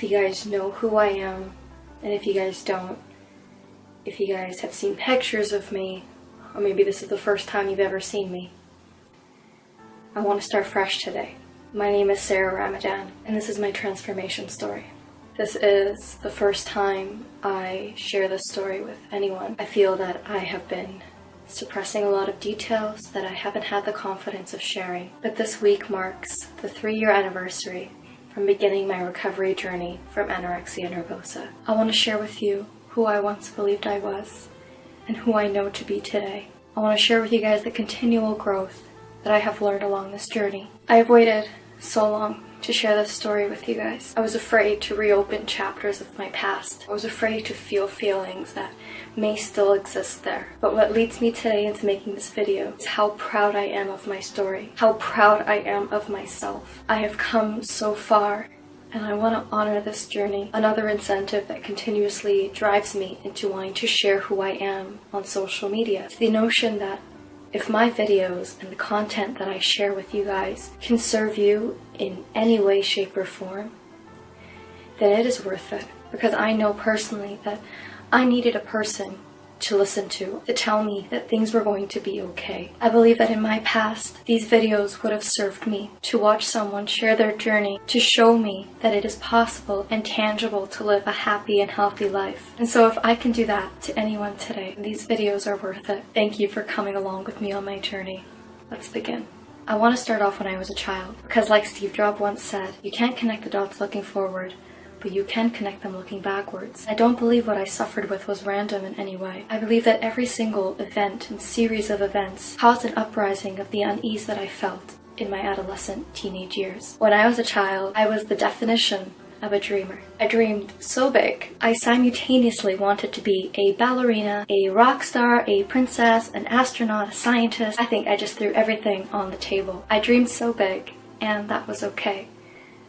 If you guys know who I am, and if you guys don't, if you guys have seen pictures of me, or maybe this is the first time you've ever seen me, I want to start fresh today. My name is Sarah Ramadan, and this is my transformation story. This is the first time I share this story with anyone. I feel that I have been suppressing a lot of details that I haven't had the confidence of sharing. But this week marks the 3-year anniversary from beginning my recovery journey from anorexia nervosa. I want to share with you who I once believed I was and who I know to be today. I want to share with you guys the continual growth that I have learned along this journey. I have waited so long to share this story with you guys. I was afraid to reopen chapters of my past. I was afraid to feel feelings that may still exist there. But what leads me today into making this video is how proud I am of my story, how proud I am of myself. I have come so far, and I want to honor this journey. Another incentive that continuously drives me into wanting to share who I am on social media is the notion that if my videos and the content that I share with you guys can serve you in any way, shape, or form, then it is worth it. Because I know personally that I needed a person to listen to tell me that things were going to be okay. I believe that in my past, these videos would have served me to watch someone share their journey, to show me that it is possible and tangible to live a happy and healthy life. And so if I can do that to anyone today, these videos are worth it. Thank you for coming along with me on my journey. Let's begin. I want to start off when I was a child, because like Steve Jobs once said, you can't connect the dots looking forward, but you can connect them looking backwards. I don't believe what I suffered with was random in any way. I believe that every single event and series of events caused an uprising of the unease that I felt in my adolescent teenage years. When I was a child, I was the definition of a dreamer. I dreamed so big. I simultaneously wanted to be a ballerina, a rock star, a princess, an astronaut, a scientist. I think I just threw everything on the table. I dreamed so big, and that was okay.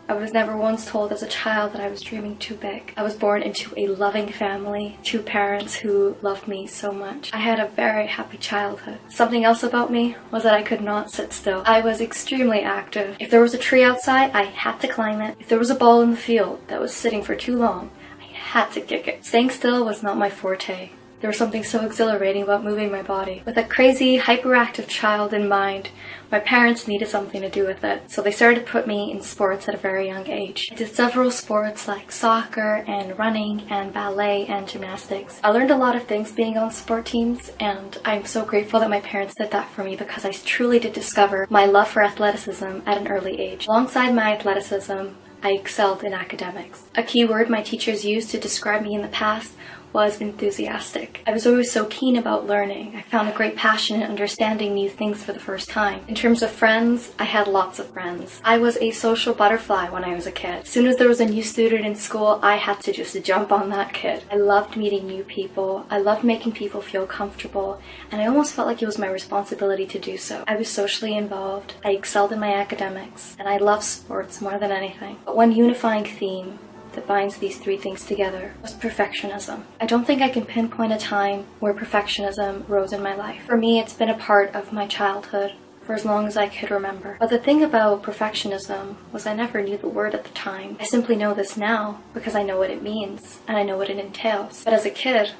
I was never once told as a child that I was dreaming too big. I was born into a loving family, 2 parents who loved me so much. I had a very happy childhood. Something else about me was that I could not sit still. I was extremely active. If there was a tree outside, I had to climb it. If there was a ball in the field that was sitting for too long, I had to kick it. Staying still was not my forte. There was something so exhilarating about moving my body. With a crazy, hyperactive child in mind, my parents needed something to do with it, so they started to put me in sports at a very young age. I did several sports like soccer and running and ballet and gymnastics. I learned a lot of things being on sport teams, and I'm so grateful that my parents did that for me because I truly did discover my love for athleticism at an early age. Alongside my athleticism, I excelled in academics. A key word my teachers used to describe me in the past was enthusiastic. I was always so keen about learning. I found a great passion in understanding new things for the first time. In terms of friends, I had lots of friends. I was a social butterfly when I was a kid. As soon as there was a new student in school, I had to just jump on that kid. I loved meeting new people. I loved making people feel comfortable, and I almost felt like it was my responsibility to do so. I was socially involved. I excelled in my academics, and I loved sports more than anything. But one unifying theme that binds these 3 things together was perfectionism. I don't think I can pinpoint a time where perfectionism rose in my life. For me, it's been a part of my childhood for as long as I could remember. But the thing about perfectionism was I never knew the word at the time. I simply know this now because I know what it means and I know what it entails. But as a kid,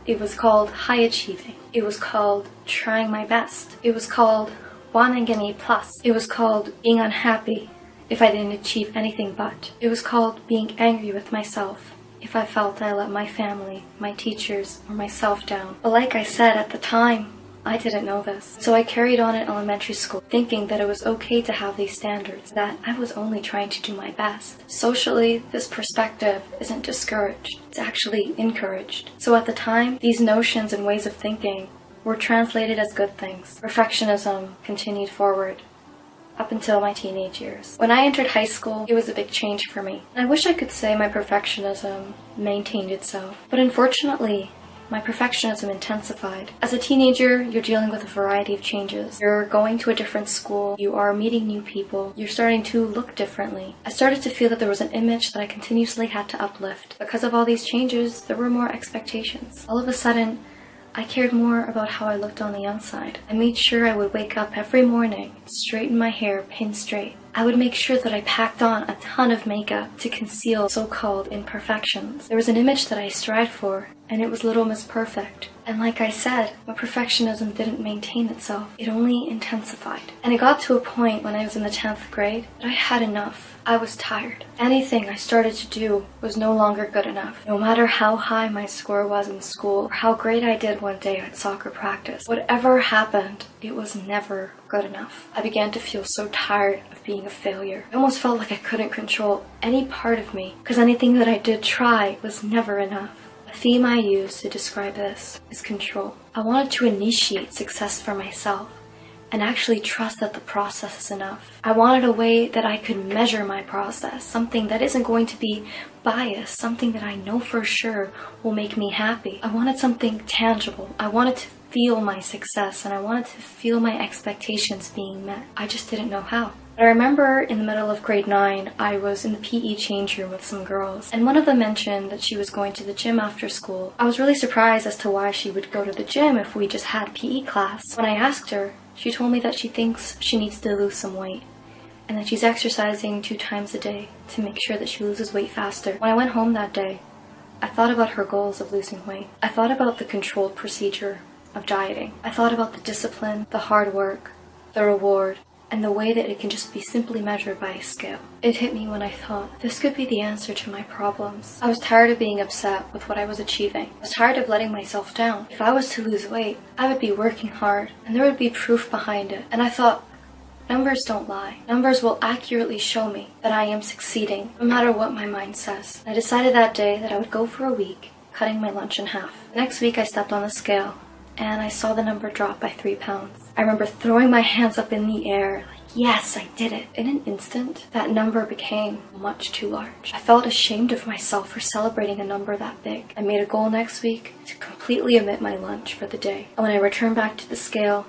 it was called high achieving. It was called trying my best. It was called wanting an A+. It was called being unhappy if I didn't achieve anything but. It was called being angry with myself if I felt I let my family, my teachers, or myself down. But like I said, at the time, I didn't know this. So I carried on in elementary school, thinking that it was okay to have these standards, that I was only trying to do my best. Socially, this perspective isn't discouraged, it's actually encouraged. So at the time, these notions and ways of thinking were translated as good things. Perfectionism continued forward up until my teenage years. When I entered high school, it was a big change for me. I wish I could say my perfectionism maintained itself, but unfortunately, my perfectionism intensified. As a teenager, you're dealing with a variety of changes. You're going to a different school, you are meeting new people, you're starting to look differently. I started to feel that there was an image that I continuously had to uplift. Because of all these changes, there were more expectations. All of a sudden, I cared more about how I looked on the outside. I made sure I would wake up every morning, straighten my hair pin straight, I would make sure that I packed on a ton of makeup to conceal so-called imperfections. There was an image that I strived for, and it was Little Miss Perfect. And like I said, my perfectionism didn't maintain itself. It only intensified. And it got to a point when I was in the 10th grade that I had enough. I was tired. Anything I started to do was no longer good enough. No matter how high my score was in school, or how great I did one day at soccer practice, whatever happened, it was never good enough. I began to feel so tired of being a failure. I almost felt like I couldn't control any part of me, because anything that I did try was never enough. A theme I use to describe this is control. I wanted to initiate success for myself and actually trust that the process is enough. I wanted a way that I could measure my process, something that isn't going to be biased, something that I know for sure will make me happy. I wanted something tangible. I wanted to feel my success, and I wanted to feel my expectations being met. I just didn't know how. I remember in the middle of grade 9, I was in the PE change room with some girls, and one of them mentioned that she was going to the gym after school. I was really surprised as to why she would go to the gym if we just had PE class. When I asked her, she told me that she thinks she needs to lose some weight, and that she's exercising 2 times a day to make sure that she loses weight faster. When I went home that day, I thought about her goals of losing weight. I thought about the controlled procedure of dieting. I thought about the discipline, the hard work, the reward, and the way that it can just be simply measured by a scale. It hit me when I thought, this could be the answer to my problems. I was tired of being upset with what I was achieving. I was tired of letting myself down. If I was to lose weight, I would be working hard, and there would be proof behind it. And I thought, numbers don't lie. Numbers will accurately show me that I am succeeding, no matter what my mind says. I decided that day that I would go for a week, cutting my lunch in half. The next week I stepped on the scale, and I saw the number drop by 3 pounds. I remember throwing my hands up in the air, like, yes, I did it. In an instant, that number became much too large. I felt ashamed of myself for celebrating a number that big. I made a goal next week to completely omit my lunch for the day. And when I returned back to the scale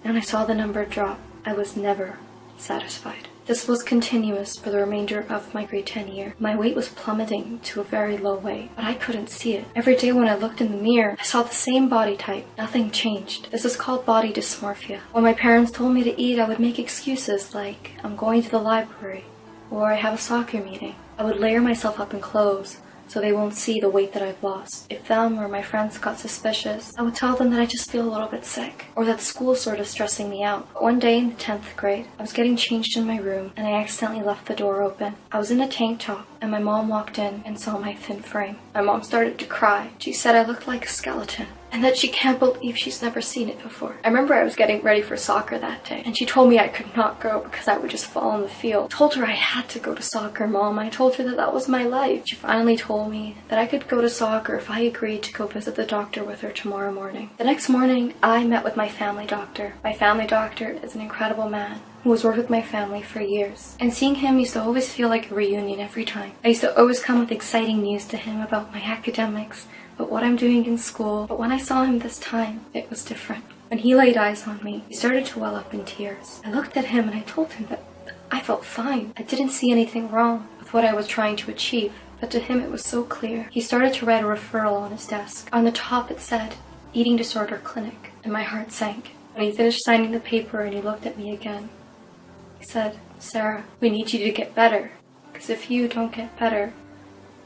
and I saw the number drop, I was never satisfied. This was continuous for the remainder of my grade 10 year. My weight was plummeting to a very low weight, but I couldn't see it. Every day when I looked in the mirror, I saw the same body type. Nothing changed. This is called body dysmorphia. When my parents told me to eat, I would make excuses like, I'm going to the library, or I have a soccer meeting. I would layer myself up in clothes so they won't see the weight that I've lost. If them or my friends got suspicious, I would tell them that I just feel a little bit sick, or that school's sort of stressing me out. But one day in the 10th grade, I was getting changed in my room, and I accidentally left the door open. I was in a tank top, and my mom walked in and saw my thin frame. My mom started to cry. She said I looked like a skeleton, and that she can't believe she's never seen it before. I remember I was getting ready for soccer that day, and she told me I could not go because I would just fall on the field. I told her I had to go to soccer, Mom. I told her that that was my life. She finally told me that I could go to soccer if I agreed to go visit the doctor with her tomorrow morning. The next morning, I met with my family doctor. My family doctor is an incredible man who has worked with my family for years. And seeing him used to always feel like a reunion every time. I used to always come with exciting news to him about my academics, about what I'm doing in school. But when I saw him this time, it was different. When he laid eyes on me, he started to well up in tears. I looked at him and I told him that I felt fine. I didn't see anything wrong with what I was trying to achieve. But to him it was so clear. He started to write a referral on his desk. On the top it said, Eating Disorder Clinic, and my heart sank. When he finished signing the paper and he looked at me again, he said, Sarah, we need you to get better, because if you don't get better,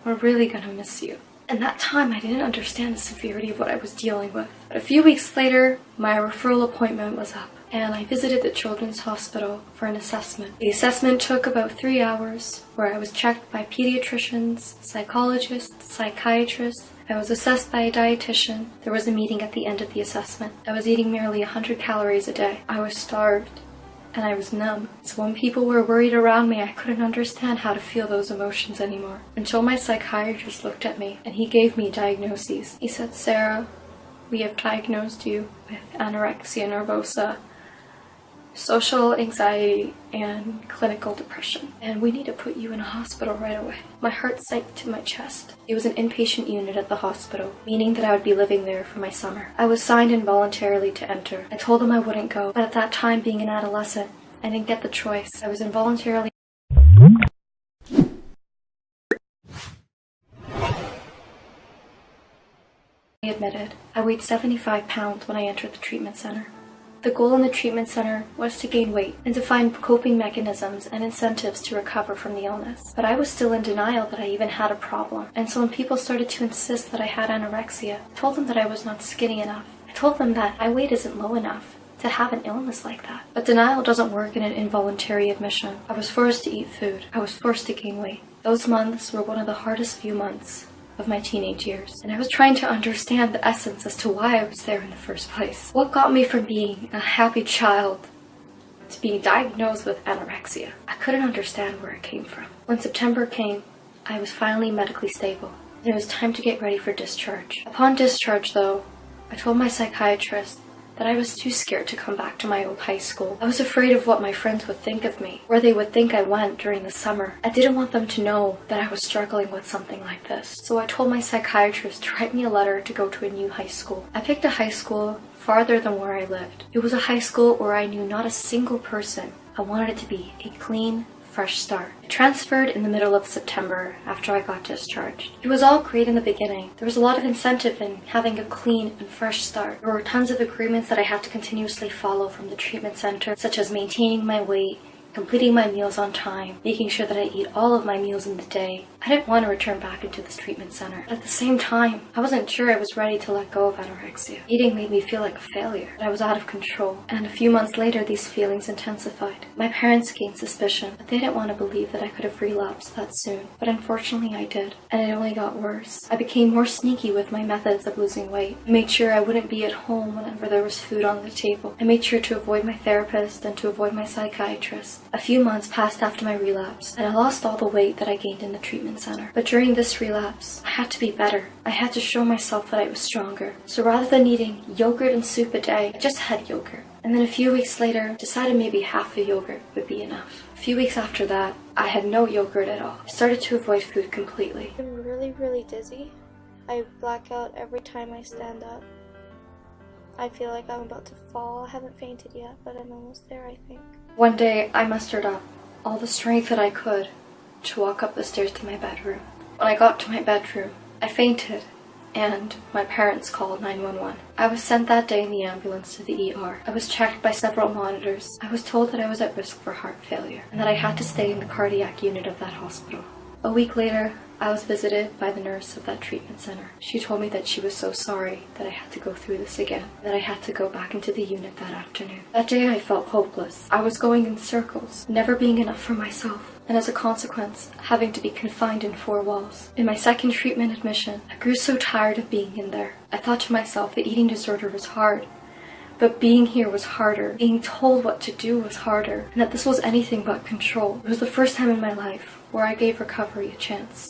we're really gonna miss you. And that time I didn't understand the severity of what I was dealing with. But a few weeks later, my referral appointment was up, and I visited the Children's Hospital for an assessment. The assessment took about 3 hours, where I was checked by pediatricians, psychologists, psychiatrists. I was assessed by a dietitian. There was a meeting at the end of the assessment. I was eating merely 100 calories a day. I was starved, and I was numb. So when people were worried around me, I couldn't understand how to feel those emotions anymore. Until my psychiatrist looked at me, and he gave me diagnoses. He said, Sarah, we have diagnosed you with anorexia nervosa, social anxiety, and clinical depression, and we need to put you in a hospital right away. My heart sank to my chest. It was an inpatient unit at the hospital, meaning that I would be living there for my summer. I was signed involuntarily to enter. I told them I wouldn't go, but at that time, being an adolescent, I didn't get the choice. I was involuntarily admitted. I weighed 75 pounds when I entered the treatment center. The goal in the treatment center was to gain weight and to find coping mechanisms and incentives to recover from the illness. But I was still in denial that I even had a problem. And so when people started to insist that I had anorexia, I told them that I was not skinny enough. I told them that my weight isn't low enough to have an illness like that. But denial doesn't work in an involuntary admission. I was forced to eat food. I was forced to gain weight. Those months were one of the hardest few months of my teenage years. And I was trying to understand the essence as to why I was there in the first place. What got me from being a happy child to being diagnosed with anorexia? I couldn't understand where it came from. When September came, I was finally medically stable. And it was time to get ready for discharge. Upon discharge, though, I told my psychiatrist that I was too scared to come back to my old high school. I was afraid of what my friends would think of me, where they would think I went during the summer. I didn't want them to know that I was struggling with something like this. So I told my psychiatrist to write me a letter to go to a new high school. I picked a high school farther than where I lived. It was a high school where I knew not a single person. I wanted it to be a clean, fresh start. I transferred in the middle of September after I got discharged. It was all great in the beginning. There was a lot of incentive in having a clean and fresh start. There were tons of agreements that I had to continuously follow from the treatment center, such as maintaining my weight, completing my meals on time, making sure that I eat all of my meals in the day. I didn't want to return back into this treatment center. But at the same time, I wasn't sure I was ready to let go of anorexia. Eating made me feel like a failure, that I was out of control. And a few months later, these feelings intensified. My parents gained suspicion, but they didn't want to believe that I could have relapsed that soon. But unfortunately, I did. And it only got worse. I became more sneaky with my methods of losing weight. I made sure I wouldn't be at home whenever there was food on the table. I made sure to avoid my therapist and to avoid my psychiatrist. A few months passed after my relapse, and I lost all the weight that I gained in the treatment center. But during this relapse, I had to be better. I had to show myself that I was stronger. So rather than eating yogurt and soup a day, I just had yogurt. And then a few weeks later, decided maybe half a yogurt would be enough. A few weeks after that, I had no yogurt at all. I started to avoid food completely. I'm really dizzy. I black out every time I stand up. I feel like I'm about to fall. I haven't fainted yet, but I'm almost there, I think. One day, I mustered up all the strength that I could to walk up the stairs to my bedroom. When I got to my bedroom, I fainted, and my parents called 911. I was sent that day in the ambulance to the ER. I was checked by several monitors. I was told that I was at risk for heart failure, and that I had to stay in the cardiac unit of that hospital. A week later, I was visited by the nurse of that treatment center. She told me that she was so sorry that I had to go through this again, that I had to go back into the unit that afternoon. That day I felt hopeless. I was going in circles, never being enough for myself, and as a consequence, having to be confined in 4 walls. In my second treatment admission, I grew so tired of being in there. I thought to myself that eating disorder was hard, but being here was harder. Being told what to do was harder, and that this was anything but control. It was the first time in my life where I gave recovery a chance.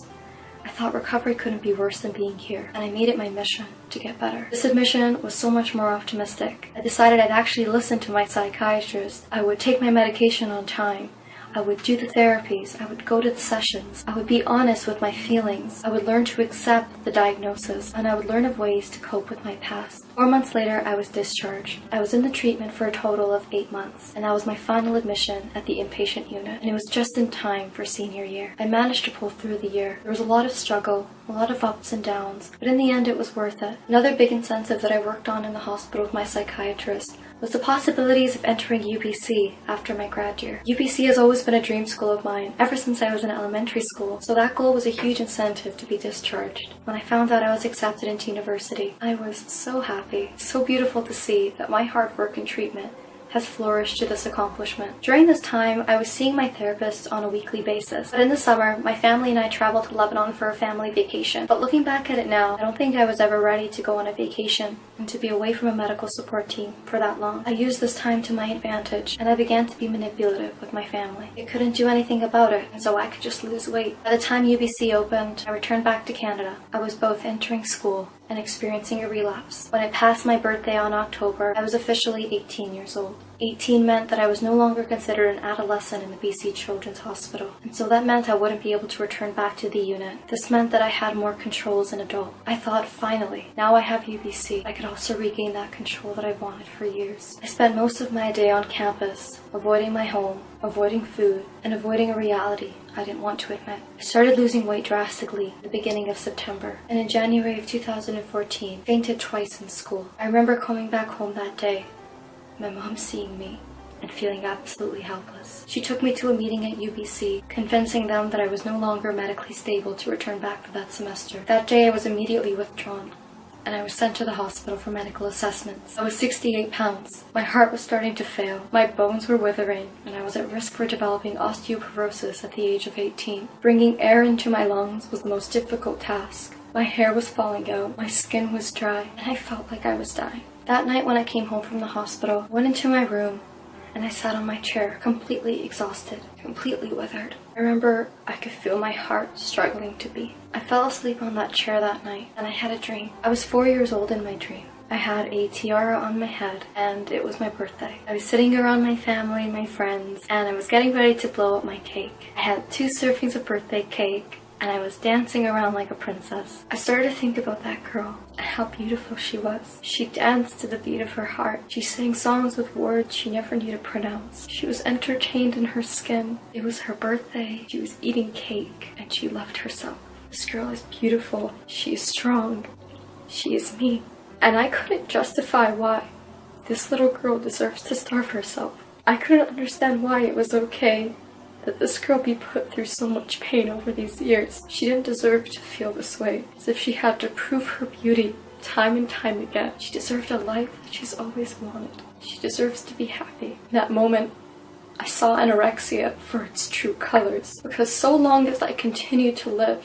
I thought recovery couldn't be worse than being here, and I made it my mission to get better. This admission was so much more optimistic. I decided I'd actually listen to my psychiatrist. I would take my medication on time. I would do the therapies. I would go to the sessions. I would be honest with my feelings. I would learn to accept the diagnosis, and I would learn of ways to cope with my past. 4 months later, I was discharged. I was in the treatment for a total of 8 months, and that was my final admission at the inpatient unit, and it was just in time for senior year. I managed to pull through the year. There was a lot of struggle, a lot of ups and downs, but in the end it was worth it. Another big incentive that I worked on in the hospital with my psychiatrist was the possibilities of entering UBC after my grad year. UBC has always been a dream school of mine, ever since I was in elementary school, so that goal was a huge incentive to be discharged. When I found out I was accepted into university, I was so happy. It's so beautiful to see that my hard work and treatment has flourished to this accomplishment. During this time, I was seeing my therapist on a weekly basis. But in the summer, my family and I traveled to Lebanon for a family vacation. But looking back at it now, I don't think I was ever ready to go on a vacation and to be away from a medical support team for that long. I used this time to my advantage, and I began to be manipulative with my family. I couldn't do anything about it, and so I could just lose weight. By the time UBC opened, I returned back to Canada. I was both entering school and experiencing a relapse. When I passed my birthday on October, I was officially 18 years old. 18 meant that I was no longer considered an adolescent in the BC Children's Hospital, and so that meant I wouldn't be able to return back to the unit. This meant that I had more control as an adult. I thought, finally, now I have UBC, I could also regain that control that I've wanted for years. I spent most of my day on campus, avoiding my home, avoiding food, and avoiding a reality I didn't want to admit. I started losing weight drastically at the beginning of September, and in January of 2014, fainted twice in school. I remember coming back home that day, my mom seeing me and feeling absolutely helpless. She took me to a meeting at UBC, convincing them that I was no longer medically stable to return back for that semester. That day I was immediately withdrawn, and I was sent to the hospital for medical assessments. I was 68 pounds. My heart was starting to fail, my bones were withering, and I was at risk for developing osteoporosis at the age of 18. Bringing air into my lungs was the most difficult task. My hair was falling out, my skin was dry, and I felt like I was dying. That night when I came home from the hospital, I went into my room, and I sat on my chair, completely exhausted, completely withered. I remember I could feel my heart struggling to beat. I fell asleep on that chair that night, and I had a dream. I was 4 years old in my dream. I had a tiara on my head, and it was my birthday. I was sitting around my family and my friends, and I was getting ready to blow up my cake. I had 2 servings of birthday cake, and I was dancing around like a princess. I started to think about that girl and how beautiful she was. She danced to the beat of her heart. She sang songs with words she never knew to pronounce. She was entertained in her skin. It was her birthday. She was eating cake, and she loved herself. This girl is beautiful. She is strong. She is me. And I couldn't justify why this little girl deserves to starve herself. I couldn't understand why it was okay that this girl be put through so much pain over these years. She didn't deserve to feel this way, as if she had to prove her beauty time and time again. She deserved a life that she's always wanted. She deserves to be happy. In that moment, I saw anorexia for its true colors, because so long as I continued to live,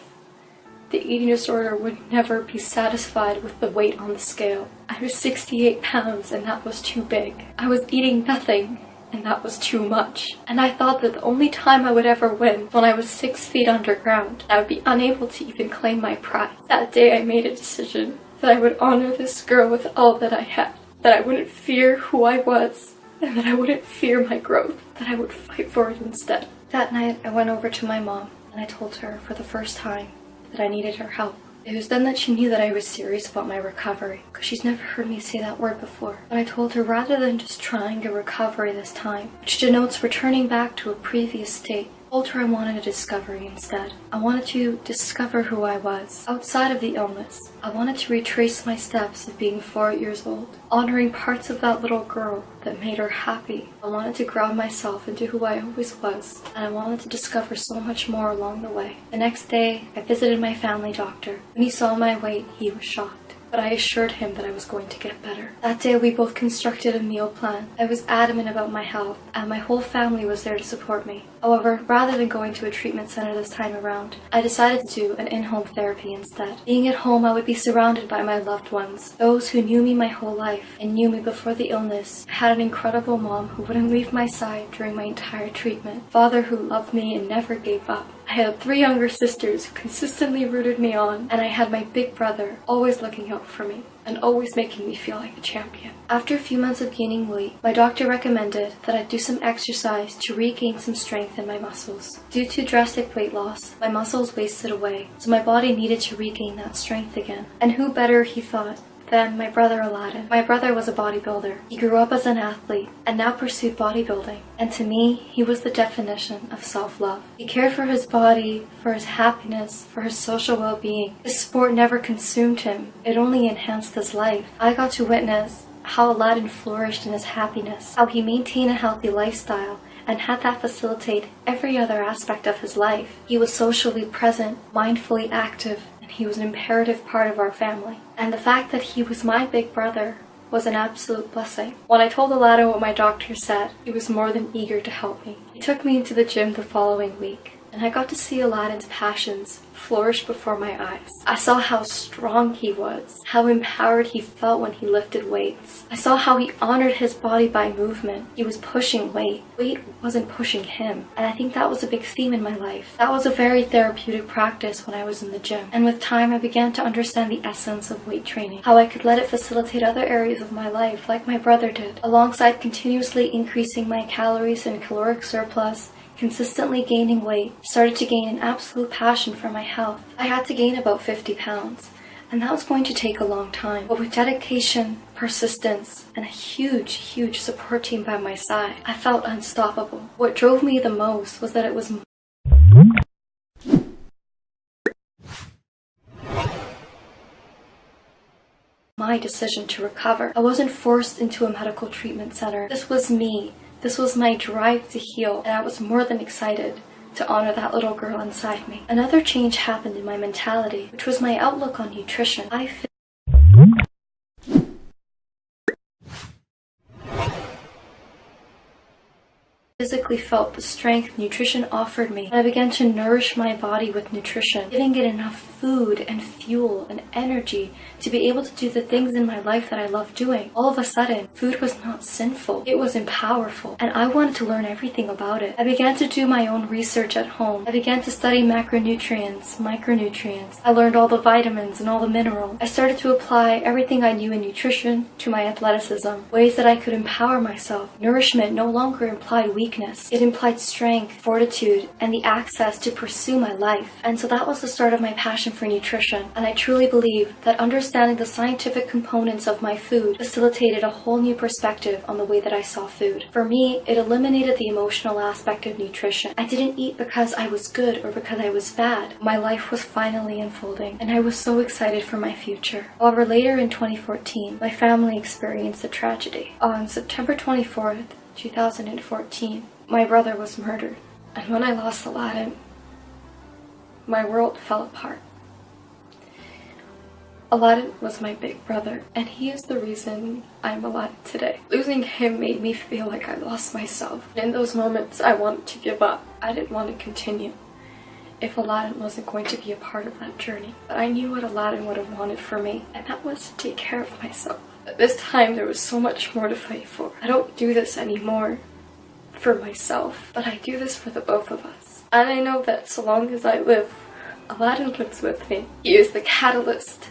the eating disorder would never be satisfied with the weight on the scale. I was 68 pounds, and that was too big. I was eating nothing, and that was too much. And I thought that the only time I would ever win when I was 6 feet underground, I would be unable to even claim my prize. That day I made a decision that I would honor this girl with all that I had, that I wouldn't fear who I was, and that I wouldn't fear my growth, that I would fight for it instead. That night I went over to my mom, and I told her for the first time that I needed her help. It was then that she knew that I was serious about my recovery, because she's never heard me say that word before. But I told her rather than just trying a recovery this time, which denotes returning back to a previous state, I told her I wanted a discovery instead. I wanted to discover who I was, outside of the illness. I wanted to retrace my steps of being 4 years old, honoring parts of that little girl that made her happy. I wanted to ground myself into who I always was, and I wanted to discover so much more along the way. The next day, I visited my family doctor. When he saw my weight, he was shocked. But I assured him that I was going to get better. That day we both constructed a meal plan. I was adamant about my health, and my whole family was there to support me. However, rather than going to a treatment center this time around, I decided to do an in-home therapy instead. Being at home, I would be surrounded by my loved ones, those who knew me my whole life and knew me before the illness. I had an incredible mom who wouldn't leave my side during my entire treatment, father who loved me and never gave up. I had 3 younger sisters who consistently rooted me on, and I had my big brother always looking out for me and always making me feel like a champion. After a few months of gaining weight, my doctor recommended that I do some exercise to regain some strength in my muscles. Due to drastic weight loss, my muscles wasted away, so my body needed to regain that strength again. And who better, he thought, than my brother Aladdin. My brother was a bodybuilder. He grew up as an athlete and now pursued bodybuilding. And to me, he was the definition of self-love. He cared for his body, for his happiness, for his social well-being. His sport never consumed him. It only enhanced his life. I got to witness how Aladdin flourished in his happiness, how he maintained a healthy lifestyle, and had that facilitate every other aspect of his life. He was socially present, mindfully active, and he was an imperative part of our family. And the fact that he was my big brother was an absolute blessing. When I told Aladdin what my doctor said, he was more than eager to help me. He took me into the gym the following week, and I got to see Aladdin's passions flourish before my eyes. I saw how strong he was, how empowered he felt when he lifted weights. I saw how he honored his body by movement. He was pushing weight. Weight wasn't pushing him. And I think that was a big theme in my life. That was a very therapeutic practice when I was in the gym. And with time, I began to understand the essence of weight training, how I could let it facilitate other areas of my life, like my brother did, alongside continuously increasing my calories and caloric surplus. Consistently gaining weight, started to gain an absolute passion for my health. I had to gain about 50 pounds, and that was going to take a long time. But with dedication, persistence, and a huge support team by my side, I felt unstoppable. What drove me the most was that it was my decision to recover. I wasn't forced into a medical treatment center. This was me. This was my drive to heal, and I was more than excited to honor that little girl inside me. Another change happened in my mentality, which was my outlook on nutrition. I physically felt the strength nutrition offered me, and I began to nourish my body with nutrition, giving it enough food and fuel and energy to be able to do the things in my life that I love doing. All of a sudden, food was not sinful. It was powerful, and I wanted to learn everything about it. I began to do my own research at home. I began to study macronutrients, micronutrients. I learned all the vitamins and all the minerals. I started to apply everything I knew in nutrition to my athleticism, ways that I could empower myself. Nourishment no longer implied weakness. It implied strength, fortitude, and the access to pursue my life. And so that was the start of my passion for nutrition. And I truly believe that understanding the scientific components of my food facilitated a whole new perspective on the way that I saw food. For me, it eliminated the emotional aspect of nutrition. I didn't eat because I was good or because I was bad. My life was finally unfolding, and I was so excited for my future. However, later in 2014, my family experienced a tragedy. On September 24th, 2014, my brother was murdered. And when I lost Aladdin, my world fell apart. Aladdin was my big brother, and he is the reason I'm alive today. Losing him made me feel like I lost myself. In those moments, I wanted to give up. I didn't want to continue if Aladdin wasn't going to be a part of that journey. But I knew what Aladdin would have wanted for me, and that was to take care of myself. But this time, there was so much more to fight for. I don't do this anymore for myself, but I do this for the both of us. And I know that so long as I live, Aladdin lives with me. He is the catalyst,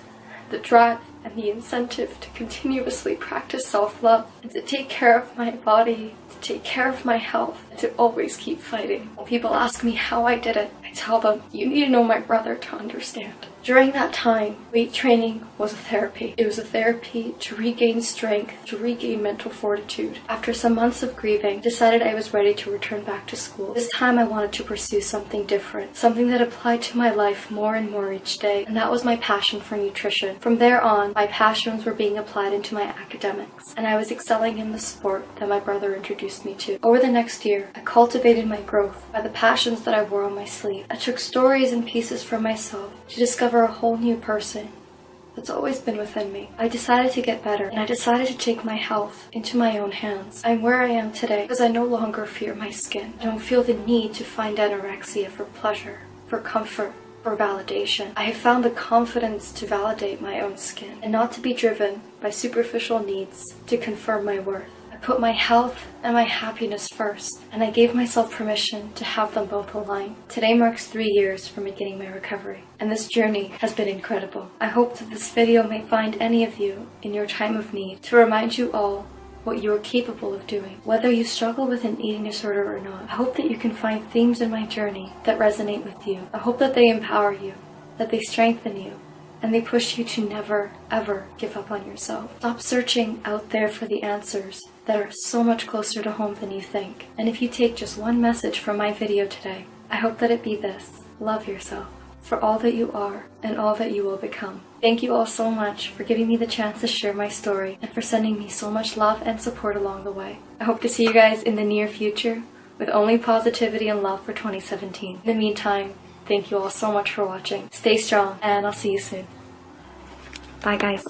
the drive, and the incentive to continuously practice self-love and to take care of my body, to take care of my health, and to always keep fighting. When people ask me how I did it, I tell them, you need to know my brother to understand. During that time, weight training was a therapy. It was a therapy to regain strength, to regain mental fortitude. After some months of grieving, I decided I was ready to return back to school. This time I wanted to pursue something different, something that applied to my life more and more each day, and that was my passion for nutrition. From there on, my passions were being applied into my academics, and I was excelling in the sport that my brother introduced me to. Over the next year, I cultivated my growth by the passions that I wore on my sleeve. I took stories and pieces from myself to discover a whole new person that's always been within me. I decided to get better, and I decided to take my health into my own hands. I'm where I am today because I no longer fear my skin. I don't feel the need to find anorexia for pleasure, for comfort, for validation. I have found the confidence to validate my own skin and not to be driven by superficial needs to confirm my worth. I put my health and my happiness first, and I gave myself permission to have them both align. Today marks 3 years from beginning my recovery, and this journey has been incredible. I hope that this video may find any of you in your time of need to remind you all what you are capable of doing. Whether you struggle with an eating disorder or not, I hope that you can find themes in my journey that resonate with you. I hope that they empower you, that they strengthen you, and they push you to never, ever give up on yourself. Stop searching out there for the answers that are so much closer to home than you think. And if you take just one message from my video today, I hope that it be this: love yourself for all that you are and all that you will become. Thank you all so much for giving me the chance to share my story and for sending me so much love and support along the way. I hope to see you guys in the near future with only positivity and love for 2017. In the meantime, thank you all so much for watching. Stay strong, and I'll see you soon. Bye guys.